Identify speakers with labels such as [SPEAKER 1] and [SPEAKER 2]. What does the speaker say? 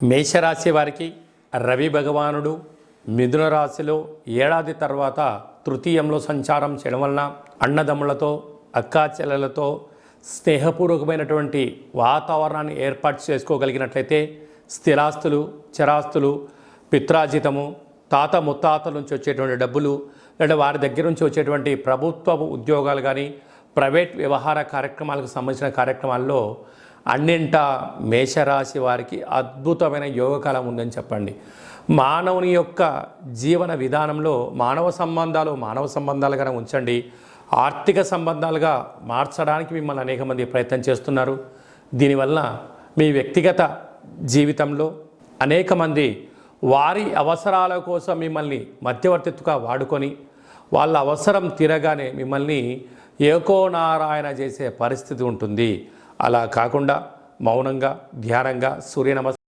[SPEAKER 1] మేషరాశి వారికి రవి భగవానుడు మిథున రాశిలో ఏడాది తర్వాత తృతీయంలో సంచారం చేయడం వలన అన్నదమ్ములతో అక్కా చెల్లెలతో స్నేహపూర్వకమైనటువంటి వాతావరణాన్ని ఏర్పాటు చేసుకోగలిగినట్లయితే స్థిరాస్తులు చరాస్తులు పిత్రాజితము తాత ముత్తాతల నుంచి వచ్చేటువంటి డబ్బులు లేదా వారి దగ్గర నుంచి వచ్చేటువంటి ప్రభుత్వ ఉద్యోగాలు కానీ ప్రైవేట్ వ్యవహార కార్యక్రమాలకు సంబంధించిన కార్యక్రమాల్లో అన్నింటా మేషరాశి వారికి అద్భుతమైన యోగకాలం ఉందని చెప్పండి. మానవుని యొక్క జీవన విధానంలో మానవ సంబంధాలుగా ఉంచండి, ఆర్థిక సంబంధాలుగా మార్చడానికి మిమ్మల్ని అనేక మంది ప్రయత్నం చేస్తున్నారు. దీనివల్ల మీ వ్యక్తిగత జీవితంలో అనేక మంది వారి అవసరాల కోసం మిమ్మల్ని మధ్యవర్తిత్తుగా వాడుకొని వాళ్ళ అవసరం తీరగానే మిమ్మల్ని ఏకోనారాయణ చేసే పరిస్థితి ఉంటుంది. అలా కాకుండా మౌనంగా ధ్యానంగా సూర్య నమస్కారం